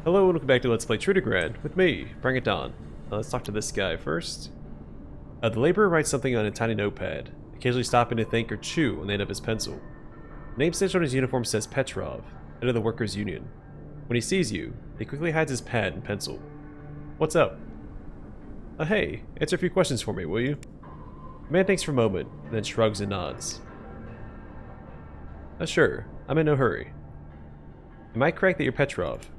Hello and welcome back to Let's Play Trudograd with me, BringItDon. Let's talk to this guy first. The laborer writes something on a tiny notepad, occasionally stopping to think or chew on the end of his pencil. The name stitched on his uniform says Petrov, head of the workers' union. When he sees you, he quickly hides his pad and pencil. What's up? Hey, answer a few questions for me, will you? The man thinks for a moment, and then shrugs and nods. Sure, I'm in no hurry. Am I correct that you're Petrov?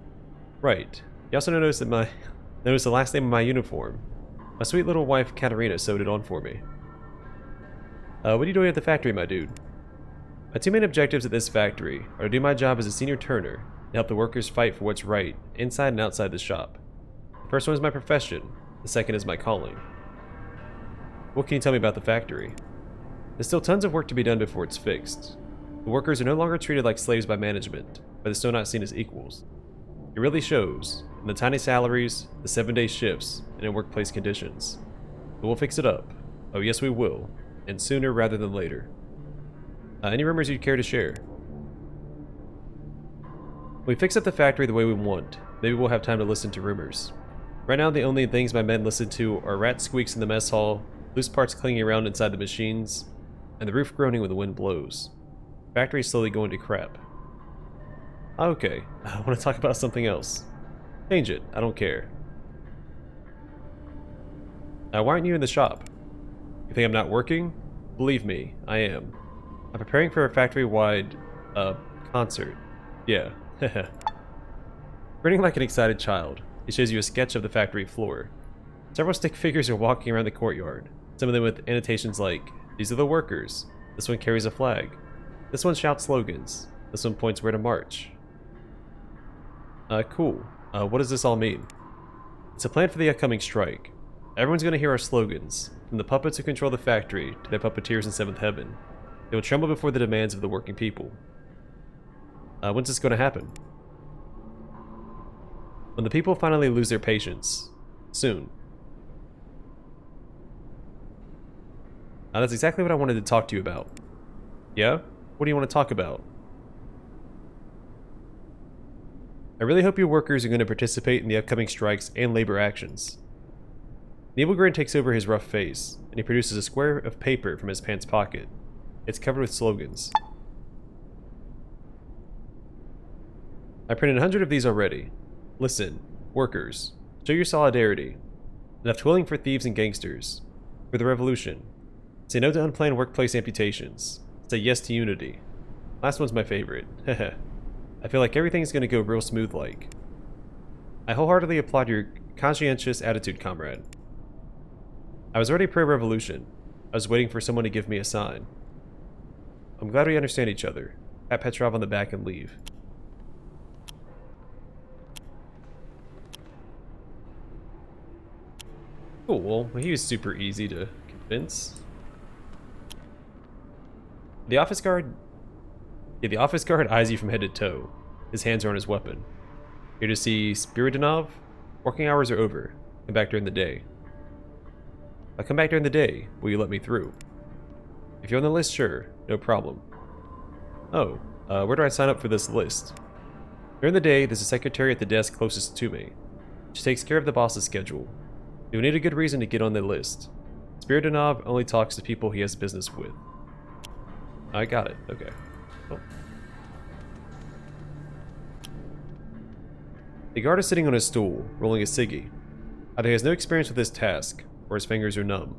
Right. You also noticed the last name of my uniform. My sweet little wife Katerina sewed it on for me. What are you doing at the factory, my dude? My two main objectives at this factory are to do my job as a senior turner and help the workers fight for what's right inside and outside the shop. The first one is my profession, the second is my calling. What can you tell me about the factory? There's still tons of work to be done before it's fixed. The workers are no longer treated like slaves by management, but they're still not seen as equals. It really shows in the tiny salaries, the 7-day shifts, and in workplace conditions. But we'll fix it up. Oh yes we will, and sooner rather than later. Any rumors you'd care to share? When we fix up the factory the way we want, maybe we'll have time to listen to rumors. Right now the only things my men listen to are rat squeaks in the mess hall, loose parts clinging around inside the machines, and the roof groaning when the wind blows. The factory's slowly going to crap. Okay, I want to talk about something else. Change it, I don't care. Why aren't you in the shop? You think I'm not working? Believe me, I am. I'm preparing for a factory-wide, concert. Yeah, Grinning like an excited child, he shows you a sketch of the factory floor. Several stick figures are walking around the courtyard, some of them with annotations like, "These are the workers," "This one carries a flag," "This one shouts slogans," "This one points where to march." Cool. What does this all mean? It's a plan for the upcoming strike. Everyone's going to hear our slogans, from the puppets who control the factory to the puppeteers in 7th Heaven. They will tremble before the demands of the working people. When's this going to happen? When the people finally lose their patience. Soon. That's exactly what I wanted to talk to you about. Yeah? What do you want to talk about? I really hope your workers are going to participate in the upcoming strikes and labor actions. The evil grin takes over his rough face, and he produces a square of paper from his pants pocket. It's covered with slogans. I printed 100 of these already. Listen, workers, show your solidarity. Enough toiling for thieves and gangsters. For the revolution. Say no to unplanned workplace amputations. Say yes to unity. Last one's my favorite. Heh. I feel like everything's gonna go real smooth like. I wholeheartedly applaud your conscientious attitude, comrade. I was already pro-revolution. I was waiting for someone to give me a sign. I'm glad we understand each other. Pat Petrov on the back and leave. Cool, well, he was super easy to convince. The office guard eyes you from head to toe. His hands are on his weapon. Here to see Spiridonov? Working hours are over. Come back during the day. I'll come back during the day. Will you let me through? If you're on the list, sure. No problem. Oh, where do I sign up for this list? During the day, there's a secretary at the desk closest to me. She takes care of the boss's schedule. You'll need a good reason to get on the list. Spiridonov only talks to people he has business with. I got it. Okay. Oh. The guard is sitting on his stool, rolling a ciggy. Either he has no experience with this task, or his fingers are numb.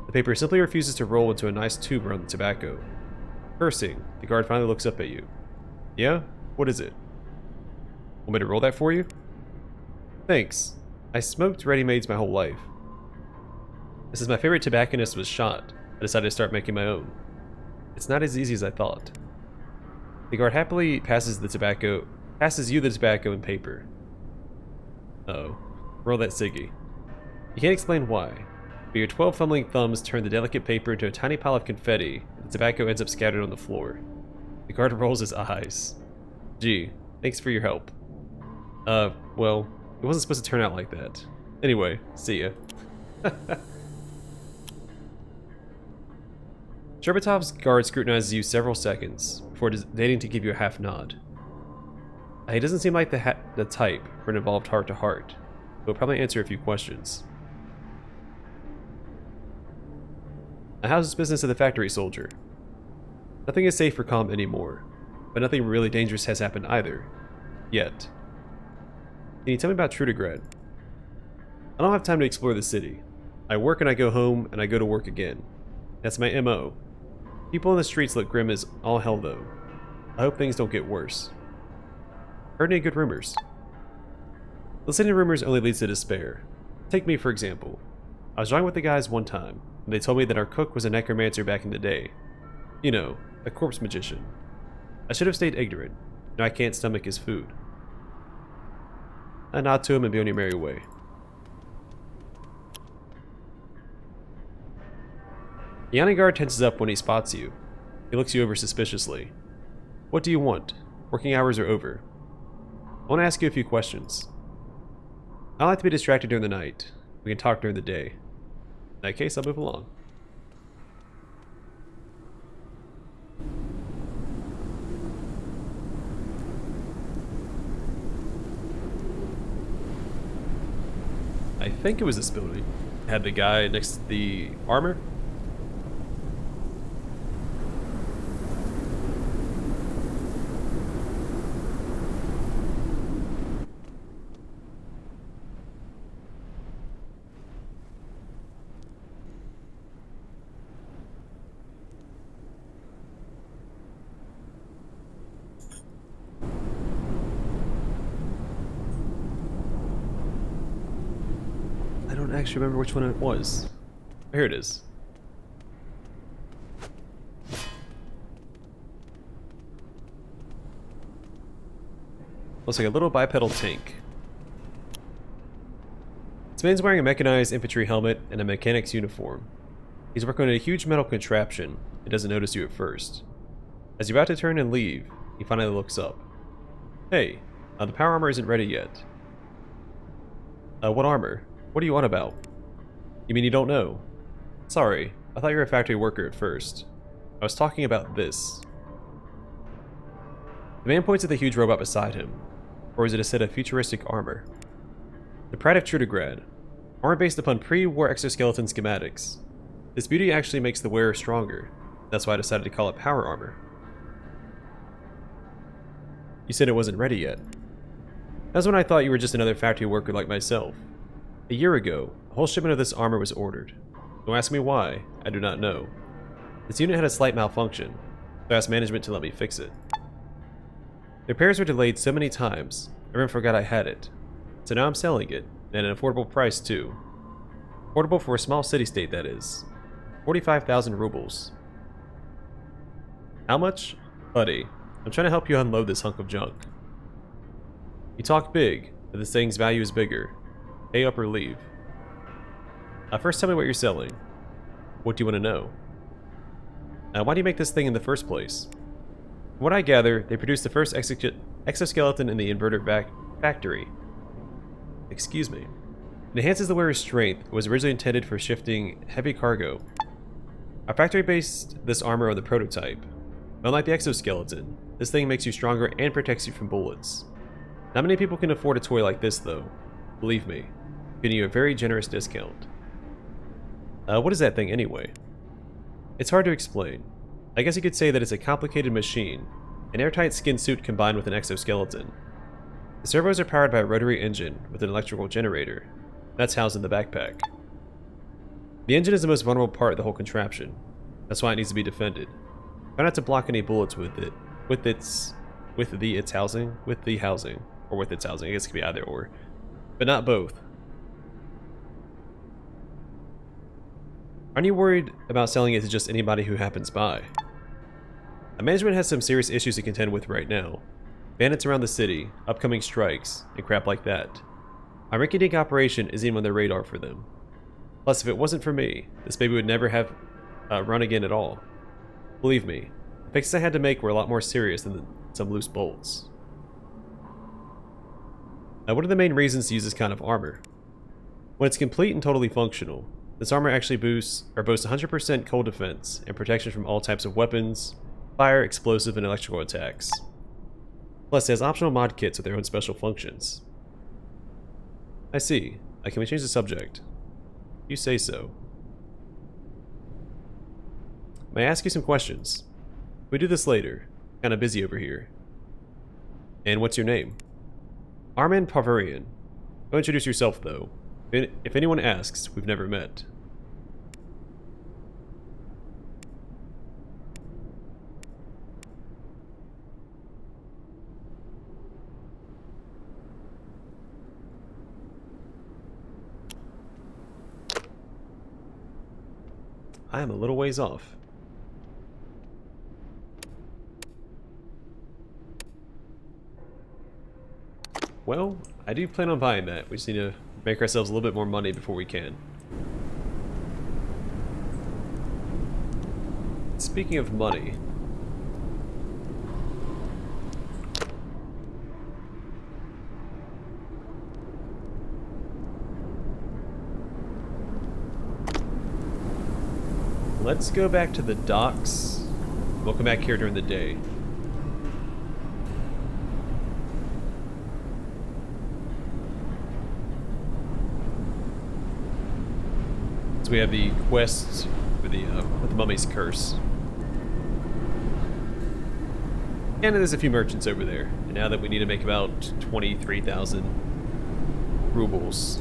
The paper simply refuses to roll into a nice tube around the tobacco. Cursing, the guard finally looks up at you. Yeah? What is it? Want me to roll that for you? Thanks. I smoked ready-mades my whole life. Since my favorite tobacconist was shot, I decided to start making my own. It's not as easy as I thought. The guard happily passes you the tobacco and paper. Uh-oh. Roll that ciggy. You can't explain why, but your 12 fumbling thumbs turn the delicate paper into a tiny pile of confetti, and the tobacco ends up scattered on the floor. The guard rolls his eyes. Gee, thanks for your help. Well, it wasn't supposed to turn out like that. Anyway, see ya. Sherbatov's guard scrutinizes you several seconds, before deigning to give you a half nod. He doesn't seem like the type for an involved heart-to-heart. He'll probably answer a few questions. How's this business at the factory, soldier? Nothing is safe or calm anymore, but nothing really dangerous has happened either. Yet. Can you tell me about Trudograd? I don't have time to explore the city. I work and I go home and I go to work again. That's my MO. People in the streets look grim as all hell though. I hope things don't get worse. Heard any good rumors? Listening to rumors only leads to despair. Take me for example. I was drawing with the guys one time, and they told me that our cook was a necromancer back in the day. You know, a corpse magician. I should have stayed ignorant. Now I can't stomach his food. I nod to him and be on your merry way. The Yanni guard tenses up when he spots you. He looks you over suspiciously. What do you want? Working hours are over. I want to ask you a few questions. I don't like to be distracted during the night. We can talk during the day. In that case, I'll move along. I think it was this building. It had the guy next to the armor. I don't actually remember which one it was. Here it is. Looks like a little bipedal tank. This man's wearing a mechanized infantry helmet and a mechanic's uniform. He's working on a huge metal contraption and doesn't notice you at first. As you're about to turn and leave, he finally looks up. Hey, the power armor isn't ready yet. What armor? What are you on about? You mean you don't know? Sorry, I thought you were a factory worker at first. I was talking about this. The man points at the huge robot beside him. Or is it a set of futuristic armor? The pride of Trudograd. Armor based upon pre-war exoskeleton schematics. This beauty actually makes the wearer stronger. That's why I decided to call it power armor. You said it wasn't ready yet. That's when I thought you were just another factory worker like myself. A year ago, a whole shipment of this armor was ordered. Don't ask me why, I do not know. This unit had a slight malfunction, so I asked management to let me fix it. The repairs were delayed so many times, everyone forgot I had it. So now I'm selling it, and at an affordable price too. Affordable for a small city-state, that is. 45,000 rubles. How much? Buddy, I'm trying to help you unload this hunk of junk. You talk big, but this thing's value is bigger. Pay up or leave. First tell me what you're selling. What do you want to know? Why do you make this thing in the first place? From what I gather, they produced the first exoskeleton in the inverter factory. Excuse me. It enhances the wearer's strength. It was originally intended for shifting heavy cargo. Our factory based this armor on the prototype. Unlike the exoskeleton, this thing makes you stronger and protects you from bullets. Not many people can afford a toy like this though. Believe me, I'm giving you a very generous discount. What is that thing anyway? It's hard to explain. I guess you could say that it's a complicated machine, an airtight skin suit combined with an exoskeleton. The servos are powered by a rotary engine with an electrical generator. That's housed in the backpack. The engine is the most vulnerable part of the whole contraption. That's why it needs to be defended. Try not to block any bullets with it. With the housing. Or with its housing. I guess it could be either or. But not both. Aren't you worried about selling it to just anybody who happens by? Management has some serious issues to contend with right now. Bandits around the city, upcoming strikes, and crap like that. Our rinky-dink operation isn't even on the radar for them. Plus, if it wasn't for me, this baby would never have run again at all. Believe me, the fixes I had to make were a lot more serious than some loose bolts. What are the main reasons to use this kind of armor? When it's complete and totally functional, this armor actually boasts 100% cold defense and protection from all types of weapons, fire, explosive, and electrical attacks. Plus, it has optional mod kits with their own special functions. I see. Can we change the subject? You say so. May I ask you some questions? We do this later. Kinda busy over here. And what's your name? Armin Pavarian. Go introduce yourself, though. If anyone asks, we've never met. I am a little ways off. Well, I do plan on buying that. We just need to make ourselves a little bit more money before we can. Speaking of money... let's go back to the docks. We'll come back here during the day. So we have the quest with the mummy's curse. And there's a few merchants over there. And now that we need to make about 23,000 rubles.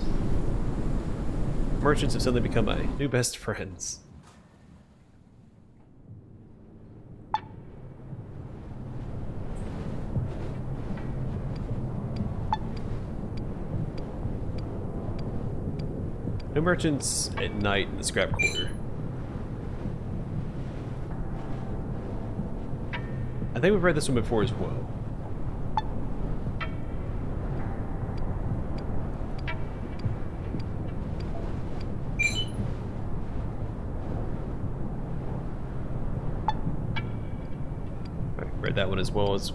Merchants have suddenly become my new best friends. No merchants at night in the scrap quarter. I think we've read this one before as well. Alright, read that one as well as...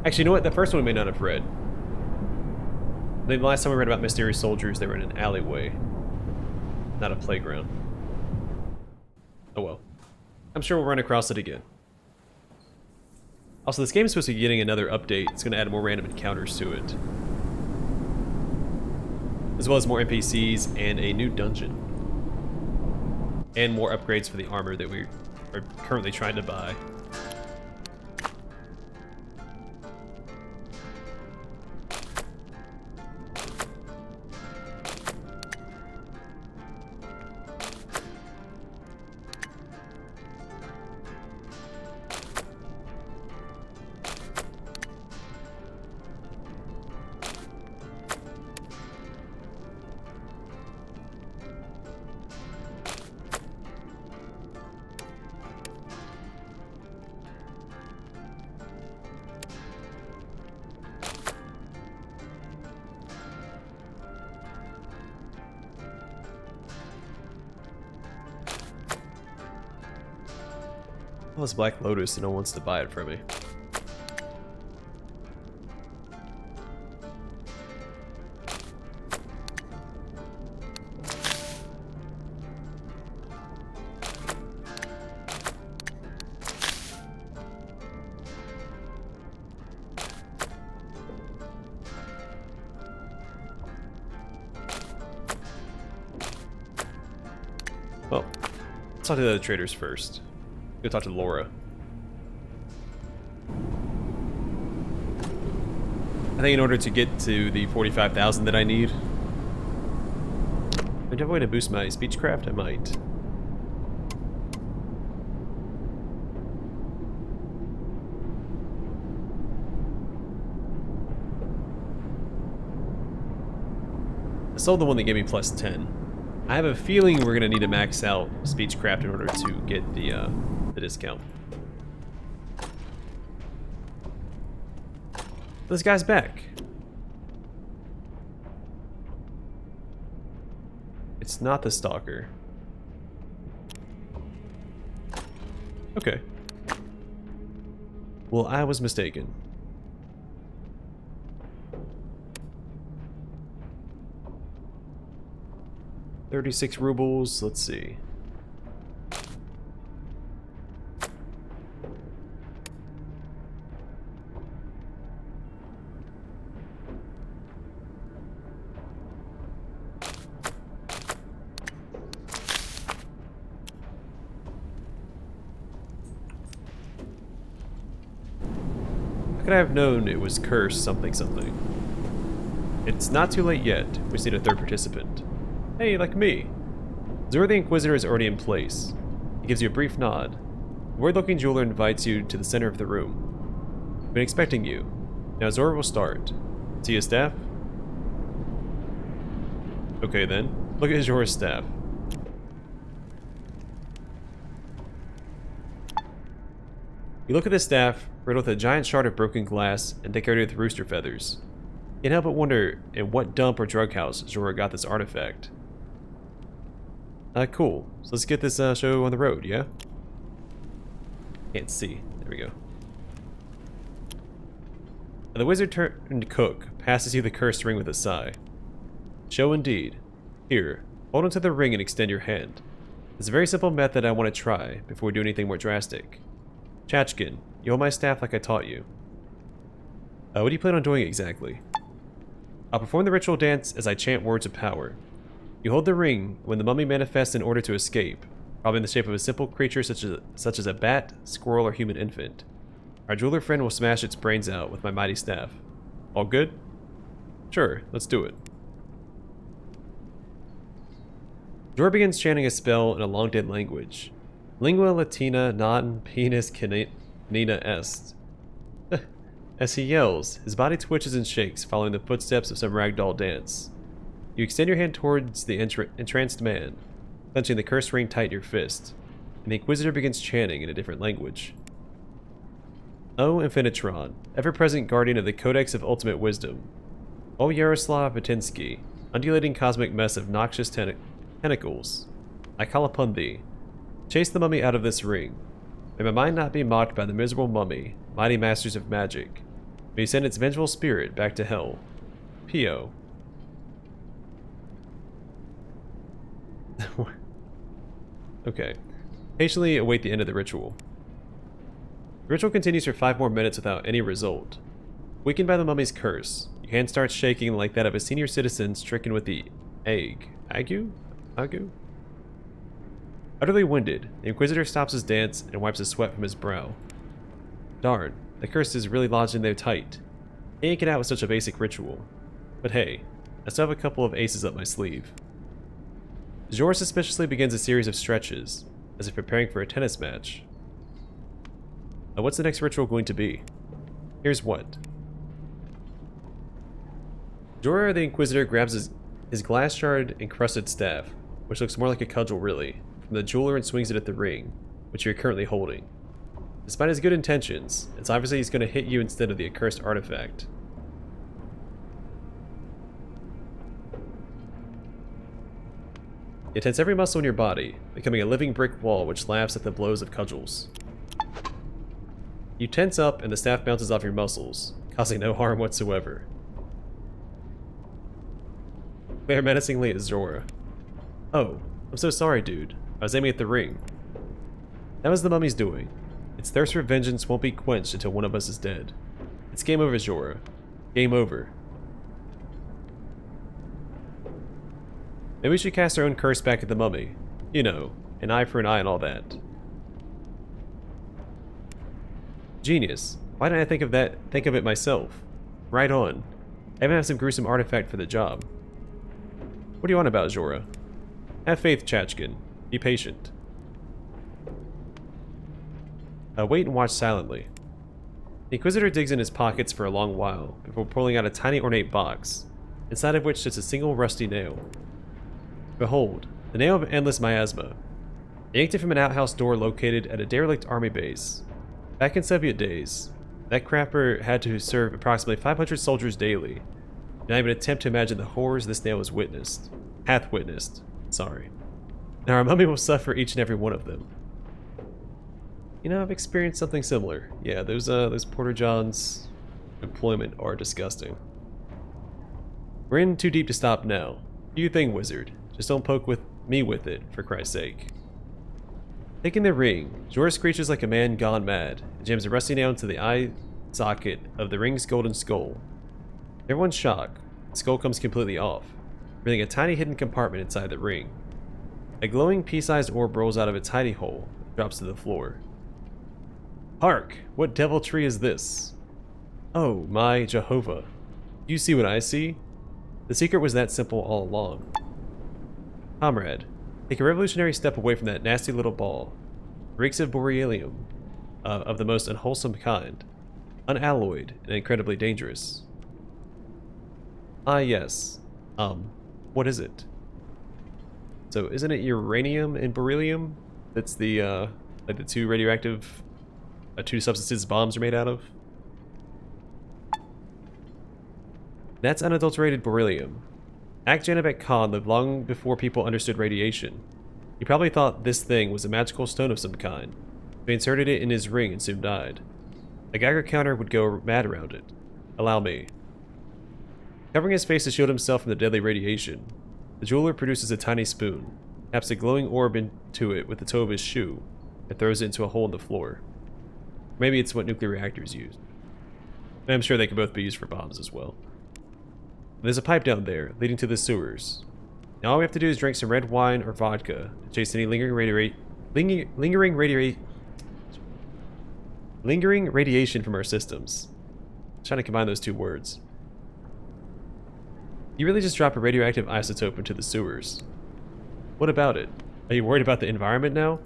Actually, you know what? The first one we may not have read. I think the last time we read about mysterious soldiers, they were in an alleyway. Not a playground. Oh well. I'm sure we'll run across it again. Also, this game is supposed to be getting another update. It's going to add more random encounters to it. As well as more NPCs and a new dungeon. And more upgrades for the armor that we are currently trying to buy. Well, it's Black Lotus and no one wants to buy it from me. Well, let's talk to the other traders first. Go talk to Laura. I think in order to get to the 45,000 that I need, do I have a way to boost my speechcraft? I might. I sold the one that gave me plus 10. I have a feeling we're going to need to max out speechcraft in order to get the discount. This guy's back. It's not the stalker. Okay. Well, I was mistaken. $36 rubles, let's see. could I have known it was cursed something something? It's not too late yet. We just need a third participant. Hey, like me. Zora the Inquisitor is already in place. He gives you a brief nod. The weird-looking jeweler invites you to the center of the room. I've been expecting you. Now Zora will start. See his staff? Okay then. Look at Zora's staff. You look at the staff, riddled with a giant shard of broken glass and decorated with rooster feathers. You can't help but wonder in what dump or drug house Zora got this artifact. Cool. So let's get this show on the road, yeah? Can't see. There we go. The wizard turned cook passes you the cursed ring with a sigh. Show indeed. Here, hold onto the ring and extend your hand. It's a very simple method I want to try before we do anything more drastic. Chachkin, you hold my staff like I taught you. What do you plan on doing exactly? I'll perform the ritual dance as I chant words of power. You hold the ring when the mummy manifests in order to escape, probably in the shape of a simple creature such as a bat, squirrel, or human infant. Our jeweler friend will smash its brains out with my mighty staff. All good? Sure, let's do it. Zora begins chanting a spell in a long-dead language. Lingua Latina non penis canina est. As he yells, his body twitches and shakes, following the footsteps of some ragdoll dance. You extend your hand towards the entranced man, clenching the cursed ring tight in your fist, and the Inquisitor begins chanting in a different language. O Infinitron, ever-present guardian of the Codex of Ultimate Wisdom. O Yaroslav Vatinsky, undulating cosmic mess of noxious tentacles. I call upon thee. Chase the mummy out of this ring. May my mind not be mocked by the miserable mummy, mighty masters of magic. May you send its vengeful spirit back to hell. P.O. Okay. Patiently await the end of the ritual. The ritual continues for 5 more minutes without any result. Weakened by the mummy's curse, your hand starts shaking like that of a senior citizen stricken with the ague? Utterly winded, the Inquisitor stops his dance and wipes the sweat from his brow. Darn, the curse is really lodged in there tight. He ain't get out with such a basic ritual. But hey, I still have a couple of aces up my sleeve. Zora suspiciously begins a series of stretches, as if preparing for a tennis match. What's the next ritual going to be? Here's what. Zora the Inquisitor grabs his glass shard encrusted staff, which looks more like a cudgel really, from the jeweler and swings it at the ring, which you're currently holding. Despite his good intentions, it's obviously he's going to hit you instead of the accursed artifact. You tense every muscle in your body, becoming a living brick wall which laughs at the blows of cudgels. You tense up and the staff bounces off your muscles, causing no harm whatsoever. Glare menacingly at Zora. Oh, I'm so sorry, dude. I was aiming at the ring. That was the mummy's doing. Its thirst for vengeance won't be quenched until one of us is dead. It's game over, Zora. Game over. Maybe we should cast our own curse back at the mummy. You know, an eye for an eye and all that. Genius. Why didn't I think of it myself? Right on. I even have some gruesome artifact for the job. What are you on about, Zora? Have faith, Chachkin. Be patient. Wait and watch silently. The Inquisitor digs in his pockets for a long while, before pulling out a tiny ornate box, inside of which sits a single rusty nail. Behold, the nail of endless miasma. They yanked it from an outhouse door located at a derelict army base. Back in Soviet days, that crapper had to serve approximately 500 soldiers daily. Do not even attempt to imagine the horrors this nail hath witnessed. Sorry. Now our mummy will suffer each and every one of them. You know, I've experienced something similar. Yeah, those Porter Johns employment are disgusting. We're in too deep to stop now. Do your thing, wizard. Just don't poke me with it, for Christ's sake. Taking the ring, Zora screeches like a man gone mad and jams a rusty nail into the eye socket of the ring's golden skull. Everyone's shocked. The skull comes completely off, revealing a tiny hidden compartment inside the ring. A glowing pea-sized orb rolls out of its hidey hole and drops to the floor. Hark! What deviltry is this? Oh, my Jehovah. You see what I see? The secret was that simple all along. Comrade, take a revolutionary step away from that nasty little ball. Reeks of beryllium, of the most unwholesome kind. Unalloyed and incredibly dangerous. Ah, yes. What is it? So, isn't it uranium and beryllium? That's the, like the two radioactive, two substances bombs are made out of? That's unadulterated beryllium. Janabek Khan lived long before people understood radiation. He probably thought this thing was a magical stone of some kind. He inserted it in his ring and soon died. A Geiger counter would go mad around it. Allow me. Covering his face to shield himself from the deadly radiation, the jeweler produces a tiny spoon, taps a glowing orb into it with the toe of his shoe, and throws it into a hole in the floor. Maybe it's what nuclear reactors use. And I'm sure they can both be used for bombs as well. There's a pipe down there, leading to the sewers. Now all we have to do is drink some red wine or vodka to chase any lingering radiation from our systems. I'm trying to combine those two words. You really just drop a radioactive isotope into the sewers. What about it? Are you worried about the environment now?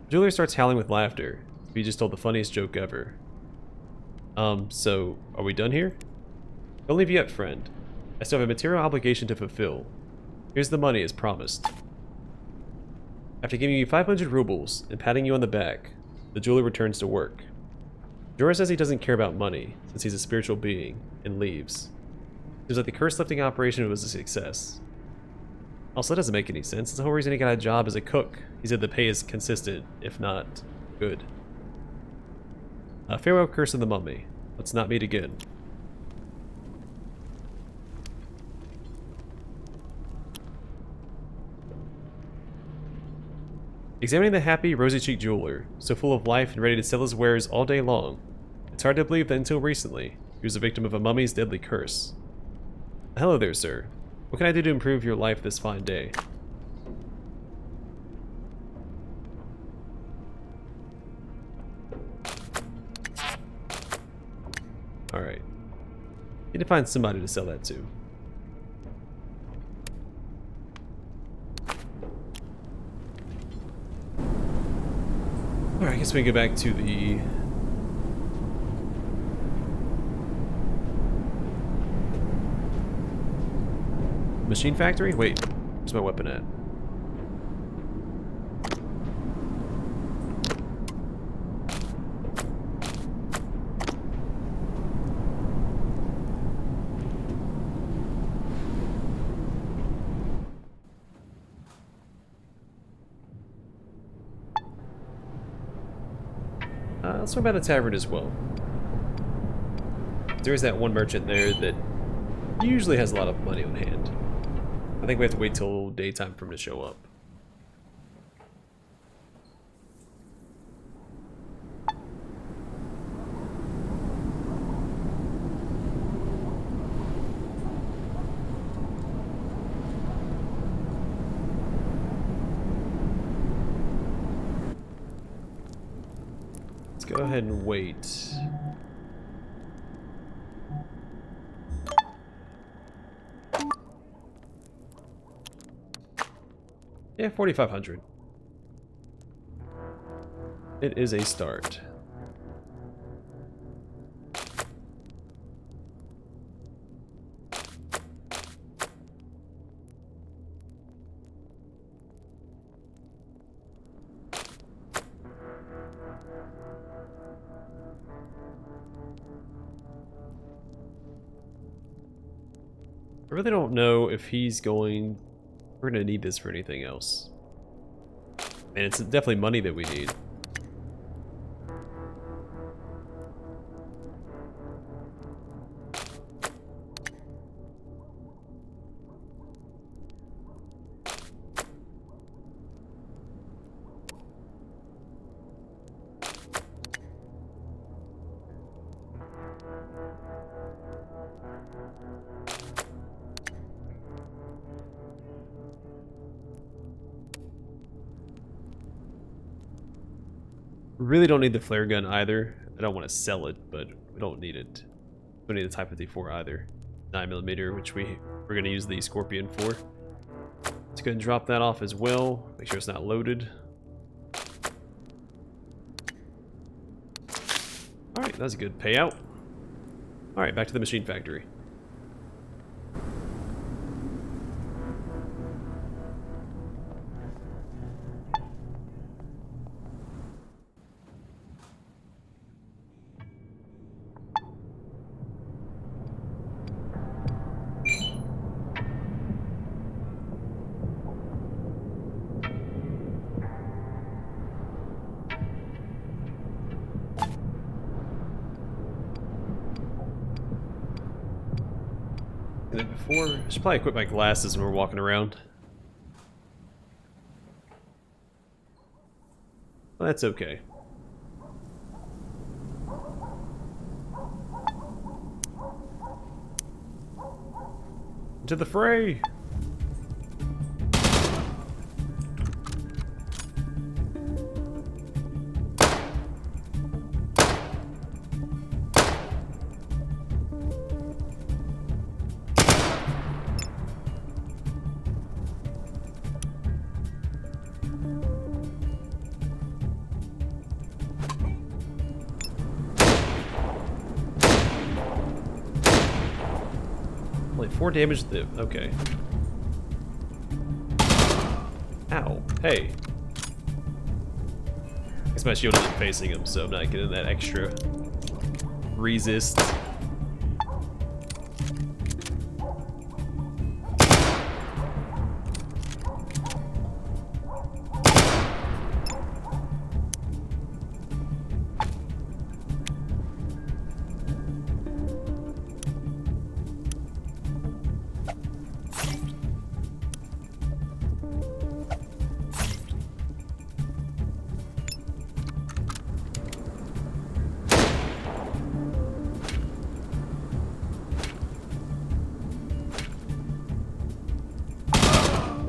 Julia starts howling with laughter. We just told the funniest joke ever. So, are we done here? Don't leave yet, friend. I still have a material obligation to fulfill. Here's the money as promised. After giving you 500 rubles and patting you on the back, the jeweler returns to work. Jorah says he doesn't care about money, since he's a spiritual being, and leaves. Seems like the curse lifting operation was a success. Also, that doesn't make any sense. It's the whole reason he got a job as a cook. He said the pay is consistent, if not good. Farewell, Curse of the Mummy. Let's not meet again. Examining the happy, rosy-cheeked jeweler, so full of life and ready to sell his wares all day long, it's hard to believe that until recently, he was a victim of a mummy's deadly curse. Hello there, sir. What can I do to improve your life this fine day? Alright. Need to find somebody to sell that to. Alright, I guess we can go back to the... machine factory? Wait, where's my weapon at? Let's talk about a tavern as well. There is that one merchant there that usually has a lot of money on hand. I think we have to wait till daytime for him to show up. Let's go ahead and wait. Yeah, 4,500. It is a start. I really don't know if he's going... We're going to need this for anything else. And it's definitely money that we need. Really don't need the flare gun either. I don't want to sell it, but we don't need it. We don't need the Type 54 either. 9mm, which we're going to use the Scorpion for. Let's go ahead and drop that off as well. Make sure it's not loaded. Alright, that's a good payout. Alright, back to the machine factory. I should probably equip my glasses when we're walking around. Well, that's okay. Into the fray! Only 4 damage to the... okay. Ow. Hey. I guess my shield isn't facing him, so I'm not getting that extra resist.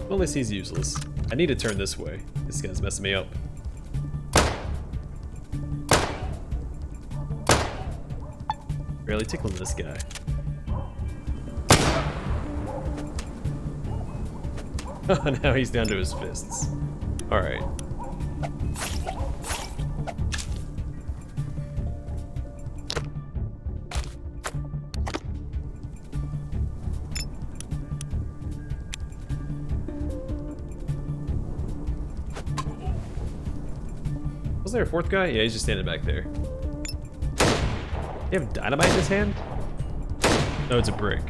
Well, at least he's useless. I need to turn this way. This guy's messing me up. Barely tickling this guy. Now he's down to his fists. Alright. Was there a 4th guy? Yeah, he's just standing back there. You have dynamite in his hand? No, it's a brick.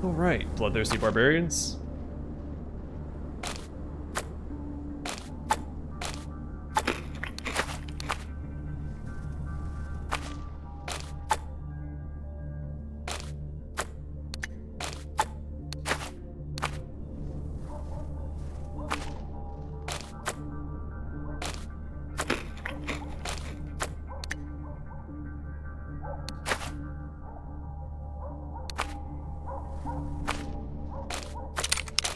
Alright, bloodthirsty barbarians.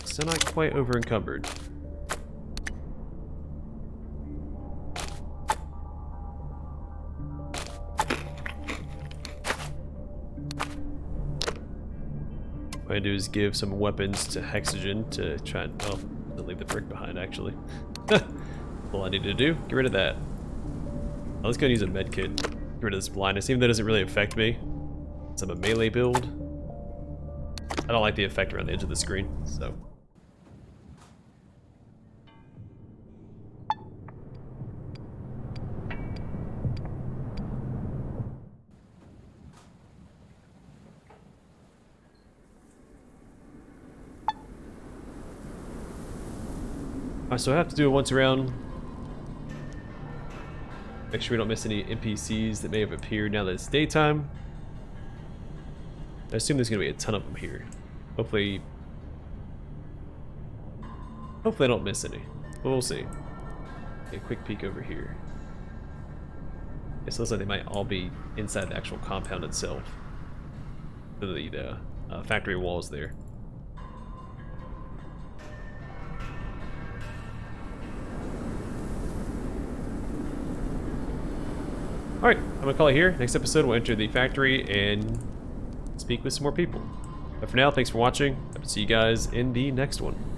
Still not quite over encumbered. What I do is give some weapons to Hexogen to try and, well, to leave the brick behind actually. All I need to do, get rid of that. Now let's go and use a med kit. Get rid of this blindness, even though it doesn't really affect me. Since I'm a melee build. I don't like the effect around the edge of the screen, so. So I have to do it once around. Make sure we don't miss any NPCs that may have appeared now that it's daytime. I assume there's going to be a ton of them here. Hopefully I don't miss any. But we'll see. Okay, a quick peek over here. It looks like they might all be inside the actual compound itself. The factory walls there. Alright, I'm gonna call it here. Next episode, we'll enter the factory and speak with some more people. But for now, thanks for watching. Hope to see you guys in the next one.